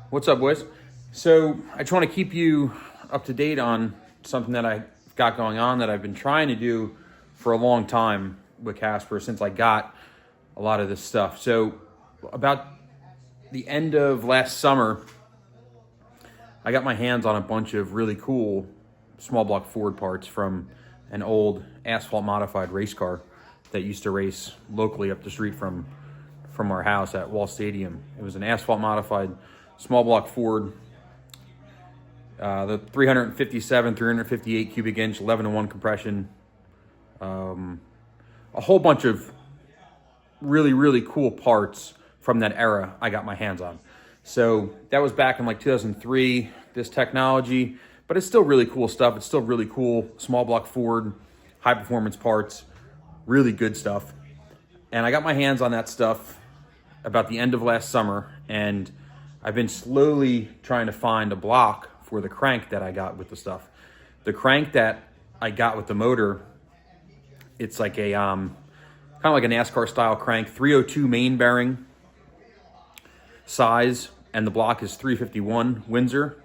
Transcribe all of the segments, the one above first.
What's up, boys? So I just want to keep you up to date on something that I got going on that I've been trying to do for a long time with Casper since I got a lot of this stuff. So about the end of last summer, I got my hands on a bunch of really cool small block Ford parts from an old asphalt modified race car that used to race locally up the street from our house at Wall Stadium. It was an asphalt modified small block Ford, the 357, 358 cubic inch, 11-to-1 compression, a whole bunch of really cool parts from that era I got my hands on. So that was back in like 2003, this technology, but it's still really cool stuff. It's still really cool small block Ford, high performance parts, really good stuff. And I got my hands on that stuff about the end of last summer, and I've been slowly trying to find a block for the crank that I got with the stuff. The crank that I got with the motor, it's like a kind of like a NASCAR style crank, 302 main bearing size, and the block is 351 Windsor,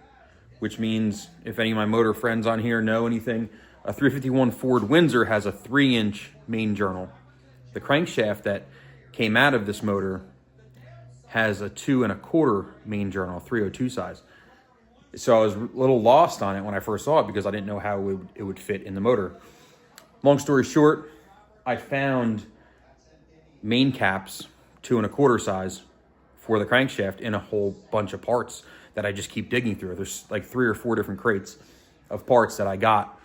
which means if any of my motor friends on here know anything, a 351 Ford Windsor has a 3-inch main journal. The crankshaft that came out of this motor has a 2 1/4 main journal, 302 size. So I was a little lost on it when I first saw it because I didn't know how it would fit in the motor. Long story short, I found main caps, 2 1/4 size, for the crankshaft in a whole bunch of parts that I just keep digging through. There's like 3 or 4 different crates of parts that I got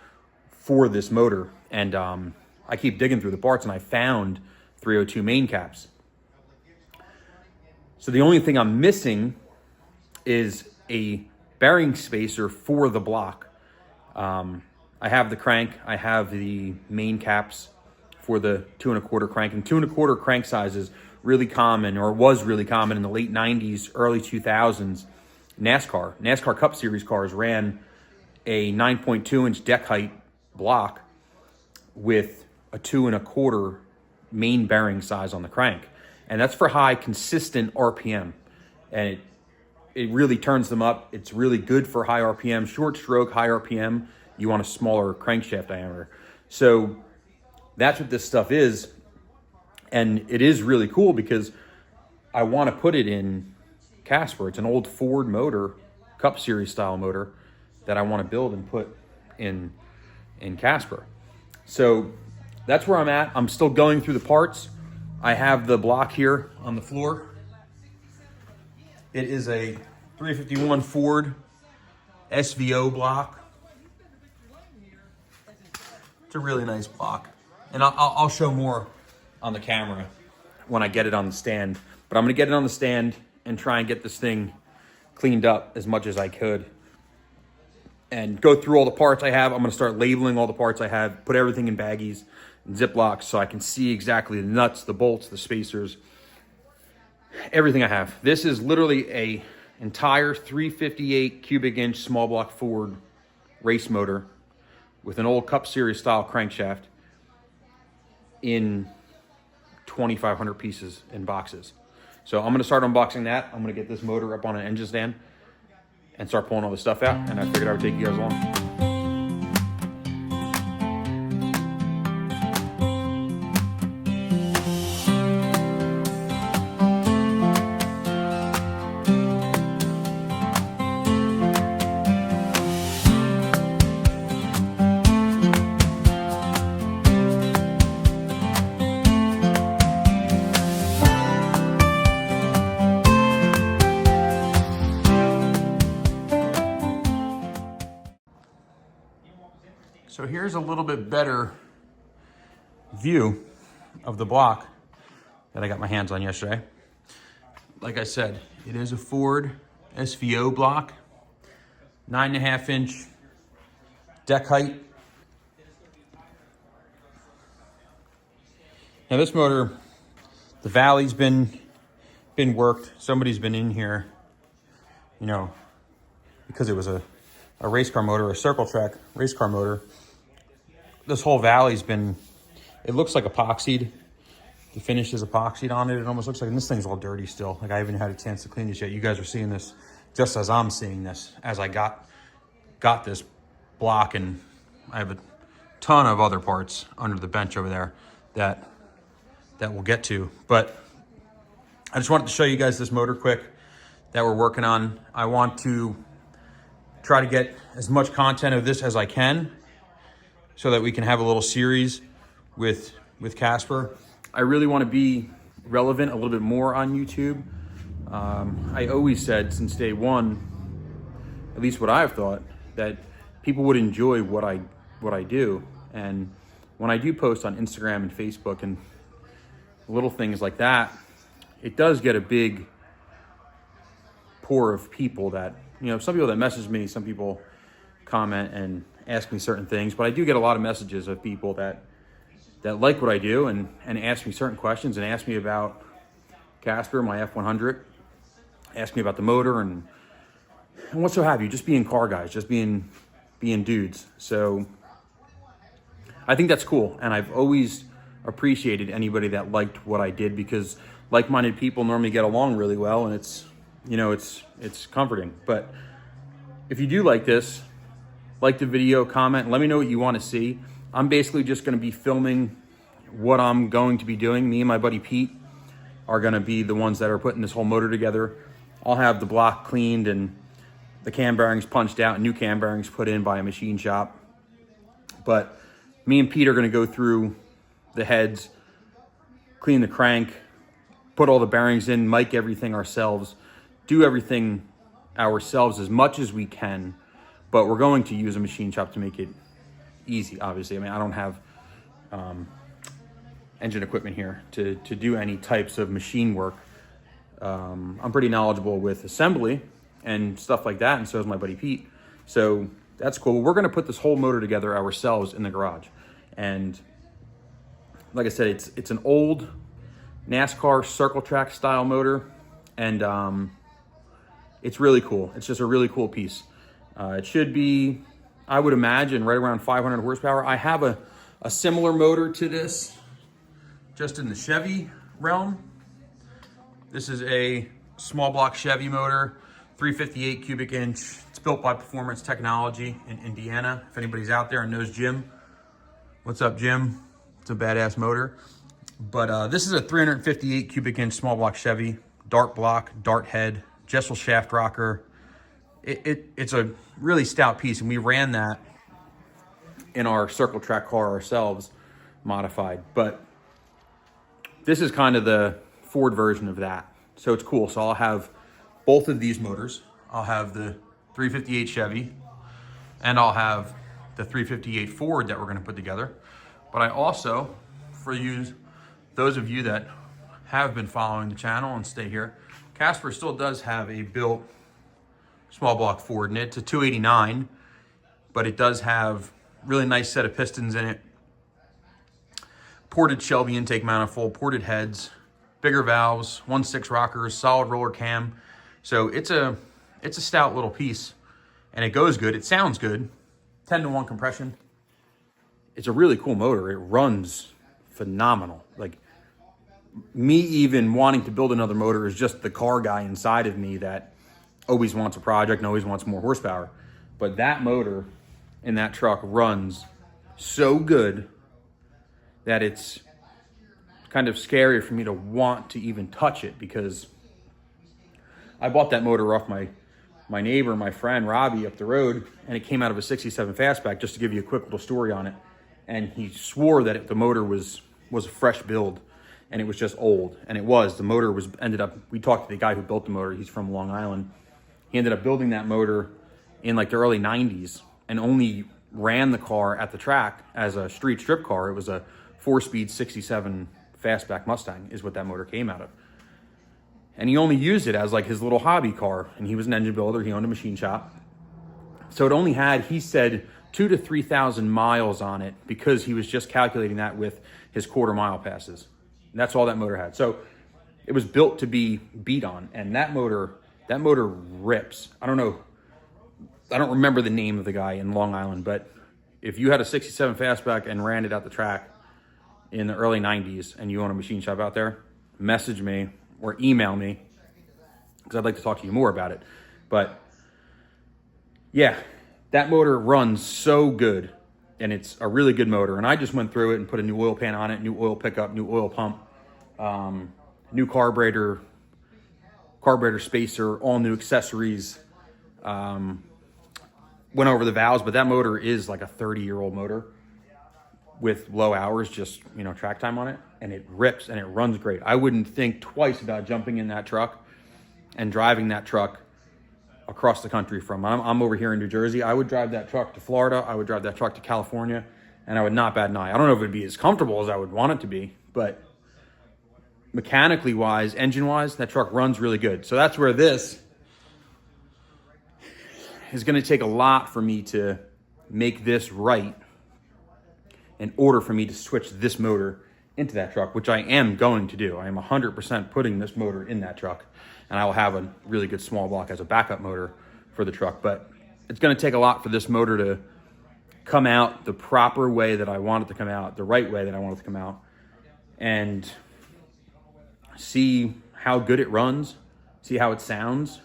for this motor. And I keep digging through the parts and I found 302 main caps. So the only thing I'm missing is a bearing spacer for the block. I have the crank, I have the main caps for the 2 1/4 crank, and 2 1/4 crank size is really common, or was really common in the late 90s, early 2000s. NASCAR Cup Series cars ran a 9.2 inch deck height block with a 2 1/4 main bearing size on the crank. And that's for high, consistent RPM. And it really turns them up. It's really good for high RPM, short stroke, high RPM. You want a smaller crankshaft diameter. So that's what this stuff is. And it is really cool because I want to put it in Casper. It's an old Ford motor, Cup Series style motor, that I want to build and put in Casper. So that's where I'm at. I'm still going through the parts. I have the block here on the floor. It is a 351 Ford SVO block. It's a really nice block. And I'll show more on the camera when I get it on the stand. But I'm going to get it on the stand and try and get this thing cleaned up as much as I could. And go through all the parts I have. I'm going to start labeling all the parts I have, put everything in baggies and Ziplocs so I can see exactly the nuts, the bolts, the spacers, everything I have. This is literally a entire 358 cubic inch small block Ford race motor with an old Cup Series style crankshaft in 2,500 pieces in boxes. So I'm going to start unboxing that. I'm going to get this motor up on an engine stand and start pulling all the stuff out. And I figured I would take you guys along. So here's a little bit better view of the block that I got my hands on yesterday. Like I said, it is a Ford SVO block, 9.5 inch deck height. Now this motor, the valley's been worked. Somebody's been in here, you know, because it was a race car motor, a circle track race car motor. This whole valley's been, it looks like epoxied. The finish is epoxied on it. It almost looks like, and this thing's all dirty still. Like I haven't had a chance to clean this yet. You guys are seeing this just as I'm seeing this, as I got this block, and I have a ton of other parts under the bench over there that we'll get to. But I just wanted to show you guys this motor quick that we're working on. I want to try to get as much content of this as I can so that we can have a little series with Casper. I really want to be relevant a little bit more on YouTube. I always said since day one, at least what I've thought, that people would enjoy what I do. And when I do post on Instagram and Facebook and little things like that, it does get a big pour of people that, you know, some people that message me, some people comment and ask me certain things, but I do get a lot of messages of people that like what I do and ask me certain questions and ask me about Casper, my F100, ask me about the motor and what so have you, just being car guys, just being dudes. So I think that's cool, and I've always appreciated anybody that liked what I did, because like-minded people normally get along really well, and it's, you know, it's comforting. But if you do like this, like the video, comment, let me know what you want to see. I'm basically just going to be filming what I'm going to be doing. Me and my buddy Pete are going to be the ones that are putting this whole motor together. I'll have the block cleaned and the cam bearings punched out and new cam bearings put in by a machine shop. But me and Pete are going to go through the heads, clean the crank, put all the bearings in, mic everything ourselves, do everything ourselves as much as we can. But we're going to use a machine shop to make it easy, obviously. I mean, I don't have engine equipment here to do any types of machine work. I'm pretty knowledgeable with assembly and stuff like that, and so is my buddy Pete. So that's cool. We're gonna put this whole motor together ourselves in the garage. And like I said, it's an old NASCAR circle track style motor, and it's really cool. It's just a really cool piece. It should be, I would imagine, right around 500 horsepower. I have a similar motor to this, just in the Chevy realm. This is a small block Chevy motor, 358 cubic inch. It's built by Performance Technology in Indiana. If anybody's out there and knows Jim, what's up, Jim? It's a badass motor. But this is a 358 cubic inch small block Chevy, dart block, dart head, Jessel shaft rocker. It's a really stout piece, and we ran that in our circle track car ourselves, modified. But this is kind of the Ford version of that. So it's cool. So I'll have both of these motors. I'll have the 358 Chevy, and I'll have the 358 Ford that we're going to put together. But I also, for those of you that have been following the channel and stay here, Casper still does have a built small block Ford in it. It's a 289, but it does have really nice set of pistons in it, ported Shelby intake manifold, ported heads, bigger valves, 1.6 rockers, solid roller cam. So it's a stout little piece, and it goes good. It sounds good. 10-to-1 compression. It's a really cool motor. It runs phenomenal. Like, me even wanting to build another motor is just the car guy inside of me that always wants a project and always wants more horsepower. But that motor in that truck runs so good that it's kind of scary for me to want to even touch it, because I bought that motor off my neighbor, my friend Robbie, up the road, and it came out of a 67 fastback. Just to give you a quick little story on it. And he swore that the motor was a fresh build, and it was just old. And it was. The motor ended up, we talked to the guy who built the motor. He's from Long Island. He ended up building that motor in like the early 90s and only ran the car at the track as a street strip car. It was a 4-speed 67 fastback Mustang is what that motor came out of. And he only used it as like his little hobby car. And he was an engine builder. He owned a machine shop. So it only had, he said, 2,000 to 3,000 miles on it, because he was just calculating that with his quarter-mile passes. And that's all that motor had. So it was built to be beat on. And that motor rips. I don't know. I don't remember the name of the guy in Long Island, but if you had a 67 fastback and ran it out the track in the early 90s and you own a machine shop out there, message me or email me, because I'd like to talk to you more about it. But yeah, that motor runs so good, and it's a really good motor. And I just went through it and put a new oil pan on it, new oil pickup, new oil pump, new carburetor spacer, all new accessories. Went over the valves, but that motor is like a 30-year-old motor with low hours, just, you know, track time on it, and it rips and it runs great. I wouldn't think twice about jumping in that truck and driving that truck across the country from, I'm over here in New Jersey. I would drive that truck to Florida. I would drive that truck to California, and I would not bat an eye. I don't know if it'd be as comfortable as I would want it to be, but mechanically wise, engine wise, that truck runs really good. So that's where this is going to take a lot for me to make this right in order for me to switch this motor into that truck, which I am going to do. I am 100% putting this motor in that truck, and I will have a really good small block as a backup motor for the truck. But it's going to take a lot for this motor to come out the proper way that I want it to come out, the right way that I want it to come out, and see how good it runs, see how it sounds.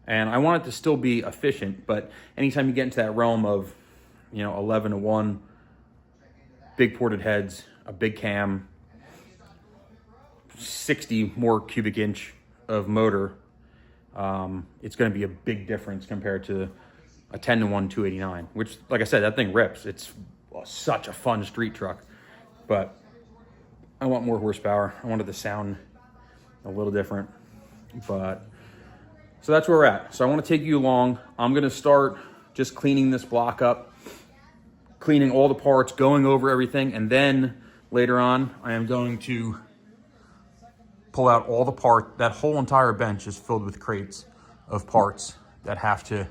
And I want it to still be efficient, but anytime you get into that realm of, you know, 11-to-1, big ported heads, a big cam, 60 more cubic inch of motor, it's going to be a big difference compared to a 10-to-1 289, which, like I said, that thing rips. It's such a fun street truck, but I want more horsepower. I wanted to sound a little different, but so that's where we're at. So I want to take you along. I'm going to start just cleaning this block up, cleaning all the parts, going over everything, and then later on, I am going to pull out all the parts. That whole entire bench is filled with crates of parts that have to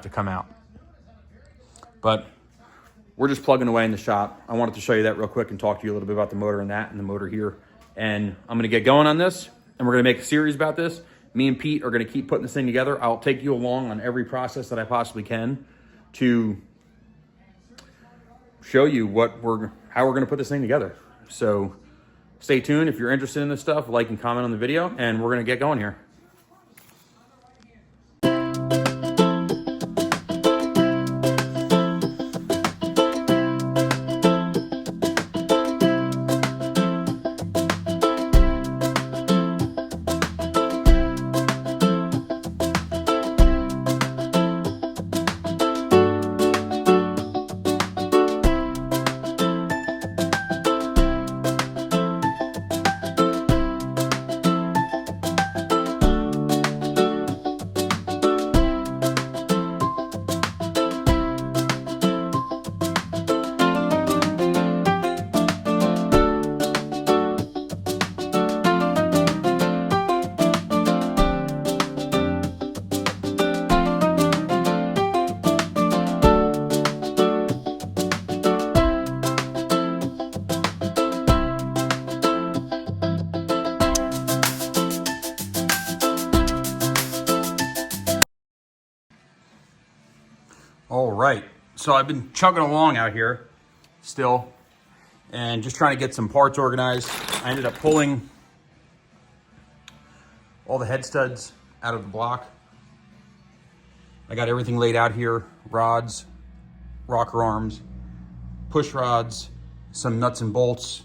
come out. But we're just plugging away in the shop. I wanted to show you that real quick and talk to you a little bit about the motor and that, and the motor here. And I'm going to get going on this, and we're going to make a series about this. Me and Pete are going to keep putting this thing together. I'll take you along on every process that I possibly can to show you how we're going to put this thing together. So stay tuned. If you're interested in this stuff, like and comment on the video, and we're going to get going here. All right, so I've been chugging along out here still and just trying to get some parts organized. I ended up pulling all the head studs out of the block. I got everything laid out here: rods, rocker arms, push rods, some nuts and bolts.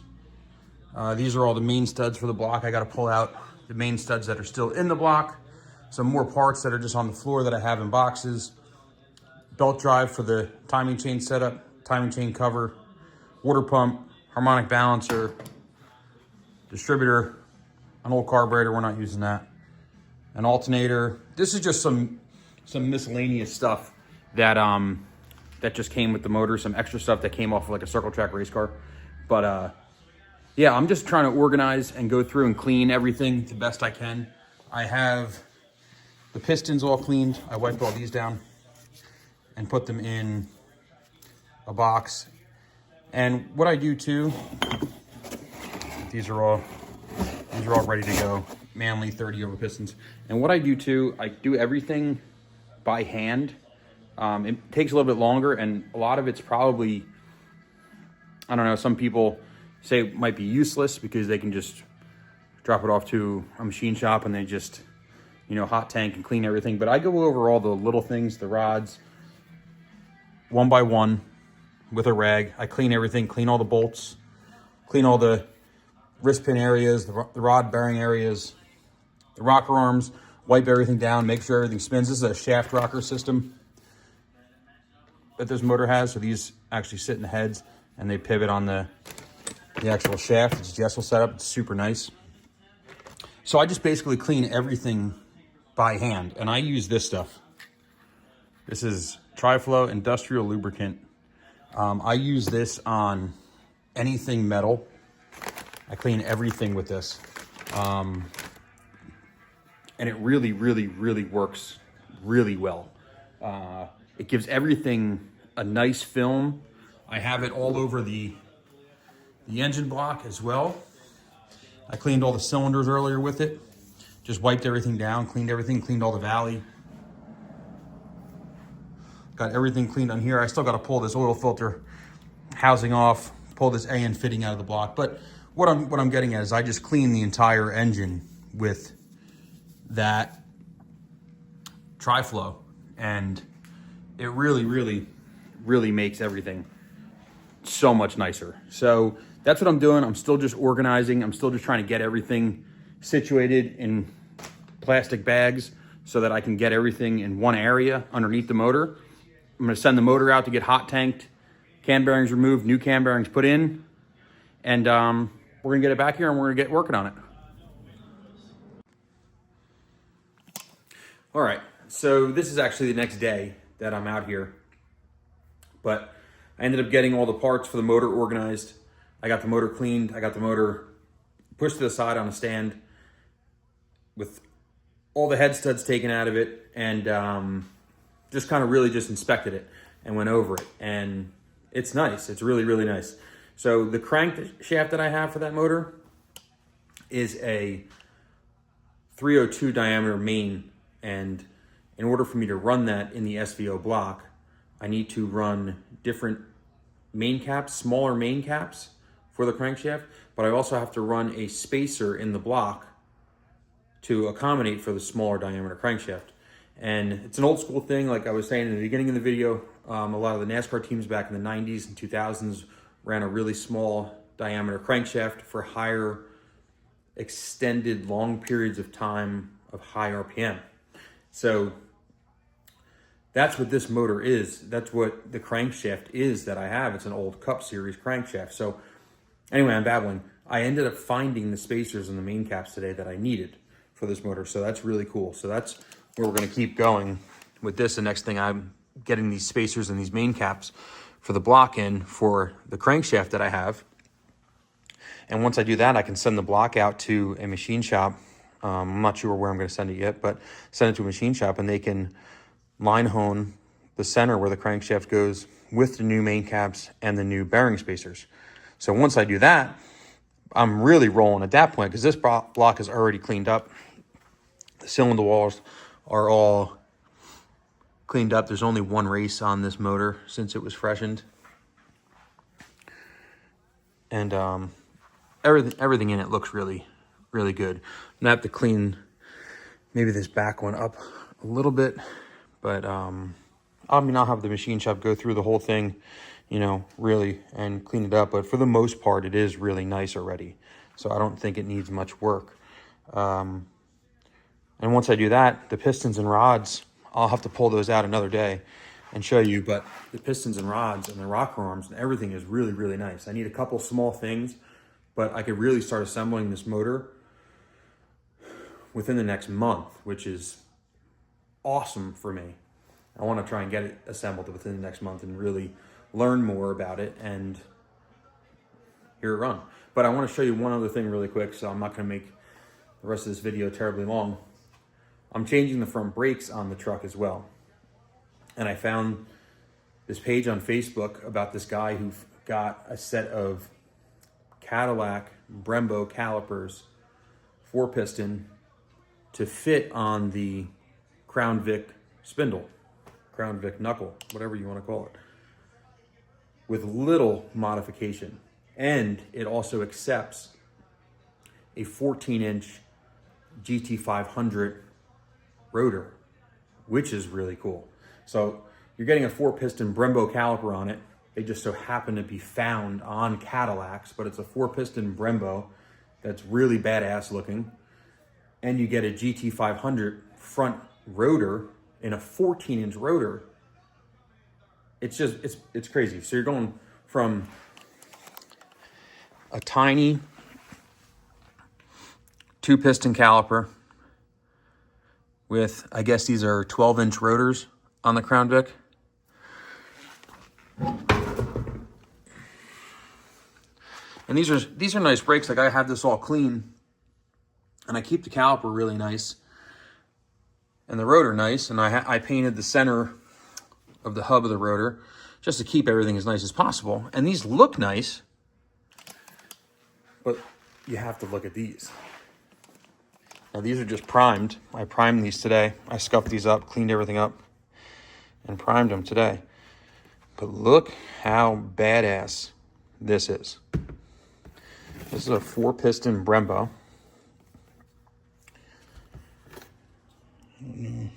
These are all the main studs for the block. I got to pull out the main studs that are still in the block, some more parts that are just on the floor that I have in boxes, belt drive for the timing chain setup, timing chain cover, water pump, harmonic balancer, distributor, an old carburetor, we're not using that, an alternator. This is just some miscellaneous stuff that that just came with the motor, some extra stuff that came off of like a circle track race car. But yeah, I'm just trying to organize and go through and clean everything the best I can. I have the pistons all cleaned. I wiped all these down and put them in a box. And what I do too, these are all ready to go. Manly 30 over pistons. And what I do too, I do everything by hand. It takes a little bit longer, and a lot of it's probably, I don't know, some people say it might be useless because they can just drop it off to a machine shop and they just, you know, hot tank and clean everything. But I go over all the little things, the rods, one by one with a rag. I clean everything, clean all the bolts, clean all the wrist pin areas, the rod bearing areas, the rocker arms, wipe everything down, make sure everything spins. This is a shaft rocker system that this motor has. So these actually sit in the heads and they pivot on the actual shaft. It's Jessel setup. It's super nice. So I just basically clean everything by hand, and I use this stuff. This is Triflow Industrial Lubricant. I use this on anything metal. I clean everything with this. And it really, really, really works really well. It gives everything a nice film. I have it all over the engine block as well. I cleaned all the cylinders earlier with it. Just wiped everything down, cleaned everything, cleaned all the valley. Got everything cleaned on here. I still got to pull this oil filter housing off, pull this AN fitting out of the block. But what I'm getting at is I just clean the entire engine with that Triflow, and it really, really, really makes everything so much nicer. So that's what I'm doing. I'm still just organizing. I'm still just trying to get everything situated in plastic bags so that I can get everything in one area underneath the motor. I'm going to send the motor out to get hot tanked, cam bearings removed, new cam bearings put in, and we're going to get it back here and we're going to get working on it. All right, so this is actually the next day that I'm out here, but I ended up getting all the parts for the motor organized. I got the motor cleaned. I got the motor pushed to the side on a stand with all the head studs taken out of it, and just kind of really just inspected it and went over it. And it's nice. It's really, really nice. So the crankshaft that I have for that motor is a 302 diameter main. And in order for me to run that in the SVO block, I need to run different main caps, smaller main caps for the crankshaft, but I also have to run a spacer in the block to accommodate for the smaller diameter crankshaft. And it's an old school thing, like I was saying in the beginning of the video. A lot of the NASCAR teams back in the 90s and 2000s ran a really small diameter crankshaft for higher, extended, long periods of time of high RPM. So that's what this motor is. That's what the crankshaft is that I have. It's an old Cup Series crankshaft. So anyway, I'm babbling. I ended up finding the spacers and the main caps today that I needed for this motor. So that's really cool. So that's where we're going to keep going with this. The next thing, I'm getting these spacers and these main caps for the block in for the crankshaft that I have. And once I do that, I can send the block out to a machine shop. I'm not sure where I'm going to send it yet, but send it to a machine shop and they can line hone the center where the crankshaft goes with the new main caps and the new bearing spacers. So once I do that, I'm really rolling at that point because this block is already cleaned up. The cylinder walls are all cleaned up. There's only one race on this motor since it was freshened. And everything in it looks really, really good. I'm gonna have to clean maybe this back one up a little bit, but I'll have the machine shop go through the whole thing, you know, really, and clean it up. But for the most part, it is really nice already. So I don't think it needs much work. And once I do that, the pistons and rods, I'll have to pull those out another day and show you. But the pistons and rods and the rocker arms and everything is really, really nice. I need a couple small things, but I could really start assembling this motor within the next month, which is awesome for me. I want to try and get it assembled within the next month and really learn more about it and hear it run. But I want to show you one other thing really quick, so I'm not going to make the rest of this video terribly long. I'm changing the front brakes on the truck as well. And I found this page on Facebook about this guy who got a set of Cadillac Brembo calipers, 4-piston, to fit on the Crown Vic spindle, Crown Vic knuckle, whatever you want to call it, with little modification. And it also accepts a 14-inch GT500 rotor, which is really cool. So you're getting a 4-piston Brembo caliper on it. They just so happen to be found on Cadillacs, but it's a 4-piston Brembo that's really badass looking. And you get a GT500 front rotor in a 14-inch rotor. It's just, it's crazy. So you're going from a tiny 2-piston caliper with, I guess these are 12-inch rotors on the Crown Vic. And these are nice brakes. Like, I have this all clean, and I keep the caliper really nice and the rotor nice. And I painted the center of the hub of the rotor just to keep everything as nice as possible. And these look nice, but you have to look at these. Now, these are just primed. I primed these today. I scuffed these up, cleaned everything up, and primed them today. But look how badass this is. This is a 4-piston Brembo. You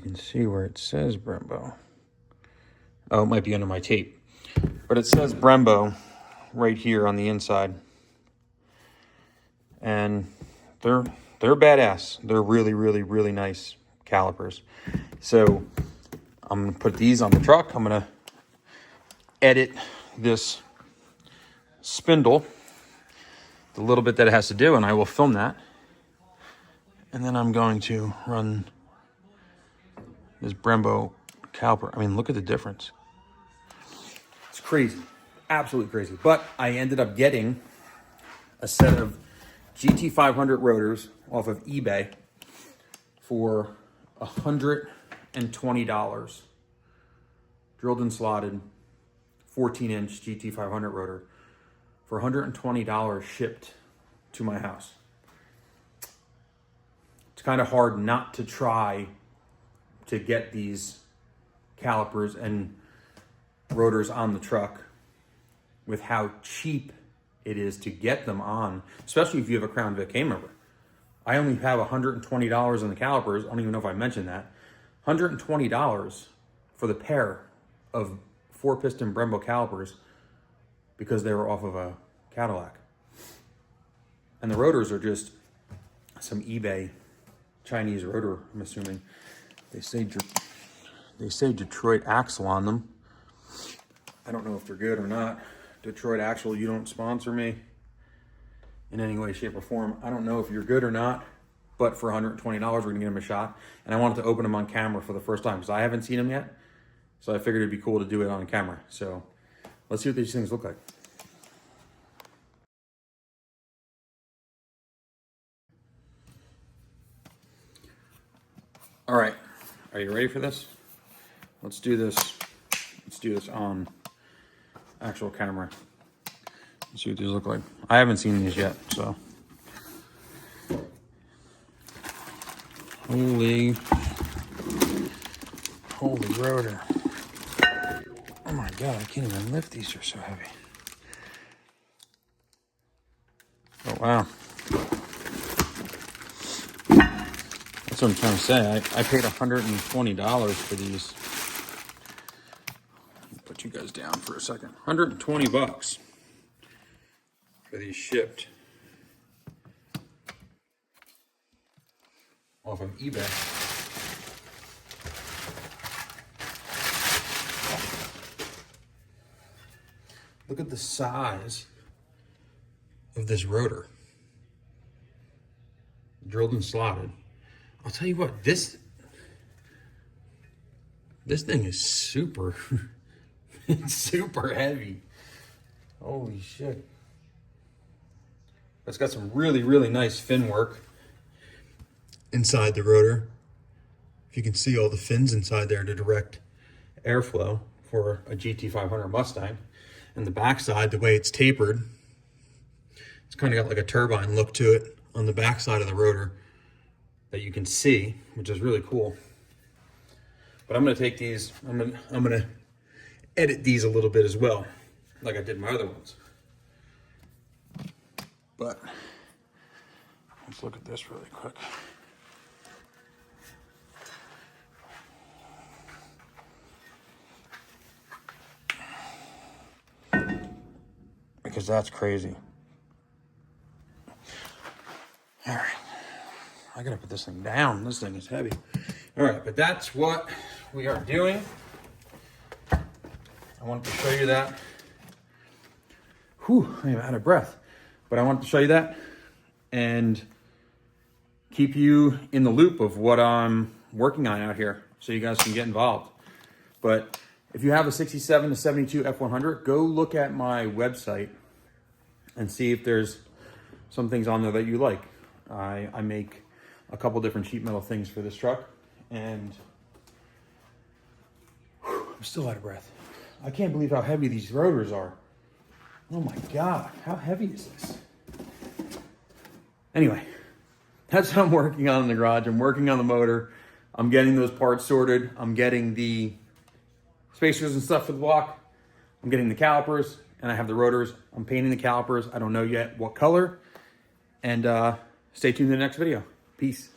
can see where it says Brembo. Oh, it might be under my tape. But it says Brembo right here on the inside. And they're badass. They're really, really, really nice calipers. So I'm going to put these on the truck. I'm going to edit this spindle, the little bit that it has to do, and I will film that. And then I'm going to run this Brembo caliper. I mean, look at the difference. It's crazy. Absolutely crazy. But I ended up getting a set of GT500 rotors off of eBay for $120. Drilled and slotted 14-inch GT500 rotor for $120 shipped to my house. It's kind of hard not to try to get these calipers and rotors on the truck with how cheap it is to get them on, especially if you have a Crown Vic K member. I only have $120 on the calipers. I don't even know if I mentioned that. $120 for the pair of 4-piston Brembo calipers because they were off of a Cadillac. And the rotors are just some eBay Chinese rotor, I'm assuming. They say Detroit Axle on them. I don't know if they're good or not. Detroit Axle, you don't sponsor me in any way, shape, or form. I don't know if you're good or not, but for $120, we're gonna give them a shot. And I wanted to open them on camera for the first time because I haven't seen them yet. So I figured it'd be cool to do it on camera. So let's see what these things look like. All right, are you ready for this? Let's do this. Let's do this on actual camera. Let's see what these look like. I haven't seen these yet, so. Holy rotor. Oh my God, I can't even lift these, they're so heavy. Oh wow. That's what I'm trying to say. I paid $120 for these. Put you guys down for a second. 120 bucks for these shipped off of eBay. Look at the size of this rotor. Drilled and slotted. I'll tell you what, this thing is super, it's super heavy. Holy shit. It's got some really, really nice fin work inside the rotor. If you can see all the fins inside there to direct airflow for a GT500 Mustang. And the backside, the way it's tapered, it's kind of got like a turbine look to it on the backside of the rotor that you can see, which is really cool. But I'm gonna take these, I'm gonna edit these a little bit as well, like I did my other ones. But let's look at this really quick. because that's crazy. All right. I gotta put this thing down. This thing is heavy. All right, but that's what we are doing. I wanted to show you that. Whew, I am out of breath. But I wanted to show you that and keep you in the loop of what I'm working on out here so you guys can get involved. But if you have a 67 to 72 F100, go look at my website and see if there's some things on there that you like. I make a couple different sheet metal things for this truck, and I'm still out of breath. I can't believe how heavy these rotors are. Oh my God, how heavy is this? Anyway, that's what I'm working on in the garage. I'm working on the motor. I'm getting those parts sorted. I'm getting the spacers and stuff for the block. I'm getting the calipers, and I have the rotors. I'm painting the calipers. I don't know yet what color. And stay tuned to the next video. Peace.